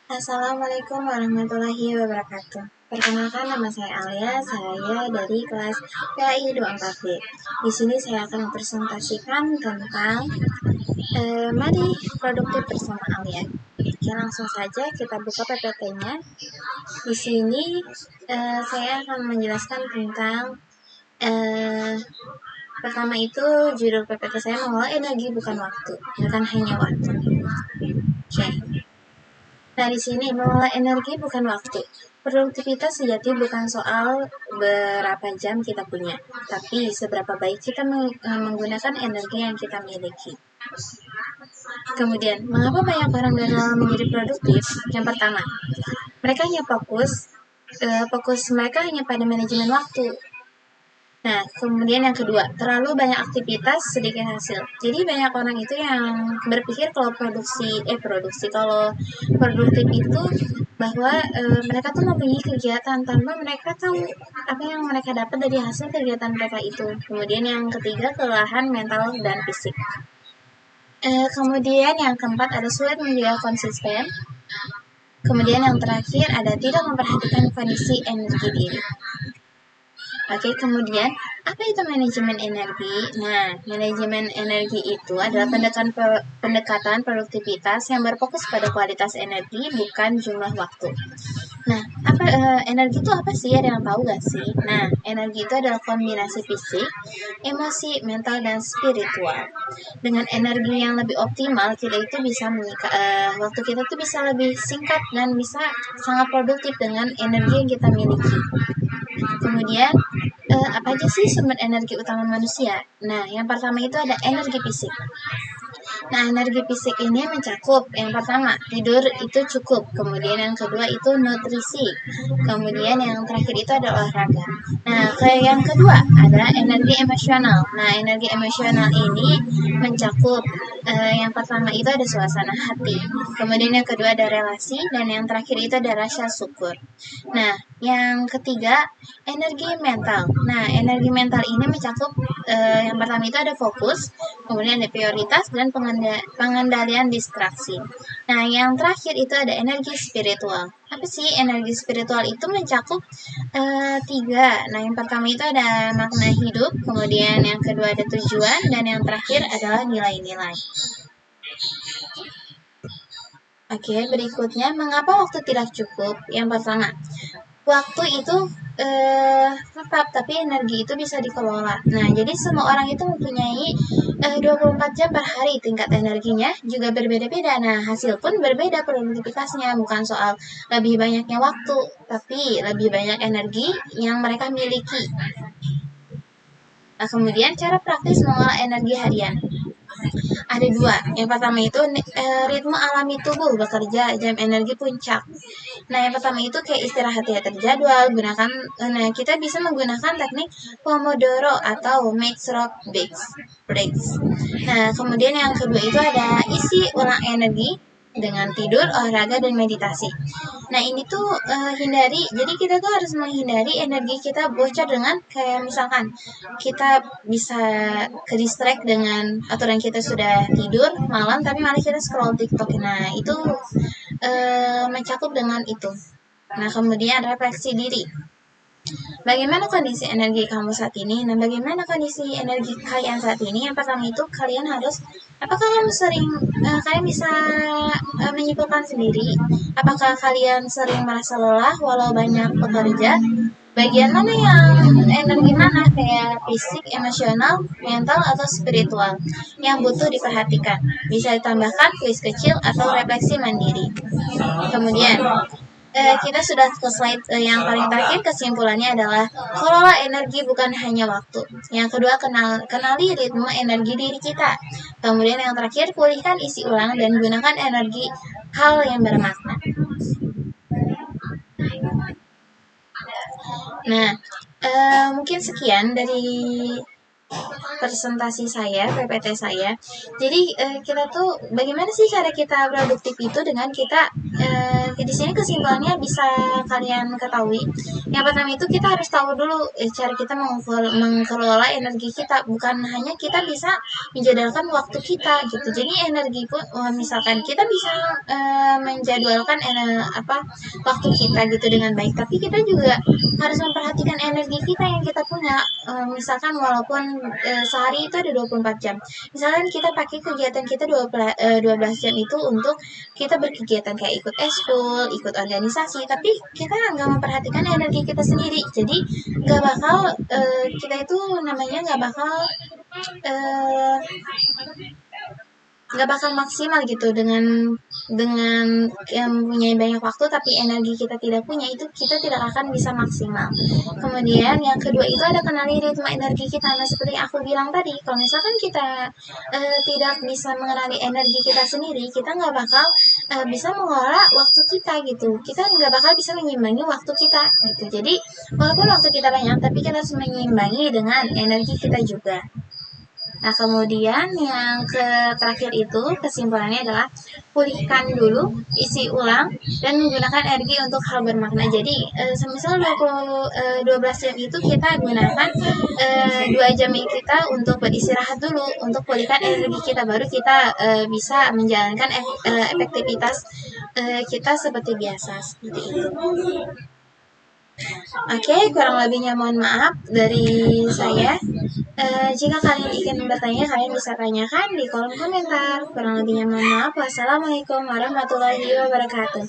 Assalamualaikum warahmatullahi wabarakatuh. Perkenalkan, nama saya Alia, saya dari kelas PAI 24B. Di sini saya akan mempresentasikan tentang mari produktif bersama Alia. Oke, langsung saja kita buka PPT-nya. Di sini saya akan menjelaskan tentang pertama itu judul PPT saya mengelola energi bukan waktu, bukan hanya waktu. Oke. Nah, di sini mengelola energi bukan waktu. Produktivitas sejati bukan soal berapa jam kita punya, tapi seberapa baik kita menggunakan energi yang kita miliki. Kemudian, mengapa banyak orang gagal menjadi produktif? Yang pertama, mereka hanya fokus mereka hanya pada manajemen waktu. Nah, kemudian yang kedua, terlalu banyak aktivitas, sedikit hasil. Jadi banyak orang itu yang berpikir kalau kalau produktif itu bahwa mereka tuh mempunyai kegiatan tanpa mereka tahu apa yang mereka dapat dari hasil kegiatan mereka itu. Kemudian yang ketiga, kelelahan mental dan fisik. Kemudian yang keempat, ada sulit menjaga konsisten. Kemudian yang terakhir, ada tidak memperhatikan kondisi energi diri. Oke, kemudian apa itu manajemen energi? Nah, manajemen energi itu adalah pendekatan produktivitas yang berfokus pada kualitas energi, bukan jumlah waktu. Nah, energi itu apa sih? Ada yang tahu gak sih? Nah, energi itu adalah kombinasi fisik, emosi, mental, dan spiritual. Dengan energi yang lebih optimal, kita itu bisa waktu kita tuh bisa lebih singkat dan bisa sangat produktif dengan energi yang kita miliki. Kemudian, apa aja sih sumber energi utama manusia? Nah, yang pertama itu ada energi fisik. Nah, energi fisik ini mencakup yang pertama, tidur itu cukup. Kemudian yang kedua itu nutrisi. Kemudian yang terakhir itu ada olahraga. Nah, yang kedua ada energi emosional. Nah, energi emosional ini mencakup yang pertama itu ada suasana hati. Kemudian yang kedua ada relasi dan yang terakhir itu ada rasa syukur. Nah, yang ketiga energi mental. Nah, energi mental ini mencakup yang pertama itu ada fokus, kemudian ada prioritas dan pengendalian distraksi. Nah, yang terakhir itu ada energi spiritual. Apa sih energi spiritual? Itu mencakup tiga. Nah, yang pertama itu ada makna hidup, kemudian yang kedua ada tujuan, dan yang terakhir adalah nilai-nilai. Oke, berikutnya mengapa waktu tidak cukup? Yang pertama, waktu itu tetap, tapi energi itu bisa dikelola. Nah, jadi semua orang itu mempunyai 24 jam per hari, tingkat energinya juga berbeda-beda. Nah, hasil pun berbeda produktivitasnya, bukan soal lebih banyaknya waktu, tapi lebih banyak energi yang mereka miliki. Nah, kemudian cara praktis mengolah energi harian. Ada dua. Yang pertama itu ritme alami tubuh bekerja, jam energi puncak. Nah, yang pertama itu kayak istirahat ya terjadwal, kita bisa menggunakan teknik Pomodoro atau Mixed Breaks. Nah, kemudian yang kedua itu ada isi ulang energi dengan tidur, olahraga, dan meditasi. Nah, ini tuh hindari, jadi kita tuh harus menghindari energi kita bocor dengan kayak misalkan kita bisa ke distract dengan aturan kita sudah tidur malam tapi malah kita scroll TikTok. Nah, itu mencakup dengan itu. Nah, kemudian refleksi diri. Bagaimana kondisi energi kamu saat ini? Nah, bagaimana kondisi energi kalian saat ini? Yang pertama itu kalian harus, apakah kalian bisa menyimpulkan sendiri? Apakah kalian sering merasa lelah walau banyak bekerja? Bagian mana yang energi mana, kayak fisik, emosional, mental, atau spiritual yang butuh diperhatikan? Bisa ditambahkan kuis kecil atau refleksi mandiri. Kemudian kita sudah ke slide yang paling terakhir. Kesimpulannya adalah kelola energi bukan hanya waktu. Yang kedua, kenali ritme energi diri kita. Kemudian yang terakhir, pulihkan isi ulang dan gunakan energi hal yang bermakna. Nah, mungkin sekian dari presentasi saya, PPT saya. Jadi kita tuh bagaimana sih cara kita produktif itu dengan kita di sini kesimpulannya bisa kalian ketahui. Yang pertama itu kita harus tahu dulu cara kita mengelola energi kita. Bukan hanya kita bisa menjadwalkan waktu kita gitu. Jadi energi pun misalkan kita bisa menjadwalkan waktu kita gitu dengan baik, tapi kita juga harus memperhatikan energi kita yang kita punya. Misalkan walaupun sehari itu ada 24 jam, misalkan kita pakai kegiatan kita 12 jam itu untuk kita berkegiatan kayak ikut eskul, ikut organisasi, tapi kita nggak memperhatikan energi kita sendiri. Jadi nggak bakal kita itu namanya nggak bakal maksimal gitu dengan yang mempunyai banyak waktu tapi energi kita tidak punya, itu kita tidak akan bisa maksimal. Kemudian yang kedua itu ada kenali ritme energi kita. Nah, seperti aku bilang tadi, kalau misalkan kita tidak bisa mengenali energi kita sendiri, kita nggak bakal bisa mengelola waktu kita gitu. Kita nggak bakal bisa menyimbangi waktu kita gitu. Jadi walaupun waktu kita banyak, tapi kita harus menyimbangi dengan energi kita juga. Nah, kemudian yang terakhir itu kesimpulannya adalah pulihkan dulu, isi ulang, dan menggunakan energi untuk hal bermakna. Jadi, semisal 12 jam itu kita gunakan 2 jam kita untuk beristirahat dulu, untuk pulihkan energi kita, baru kita bisa menjalankan efektivitas kita seperti biasa, seperti itu. Oke, kurang lebihnya mohon maaf dari saya. Jika kalian ingin bertanya, kalian bisa tanyakan di kolom komentar. Kurang lebihnya mohon maaf. Wassalamualaikum warahmatullahi wabarakatuh.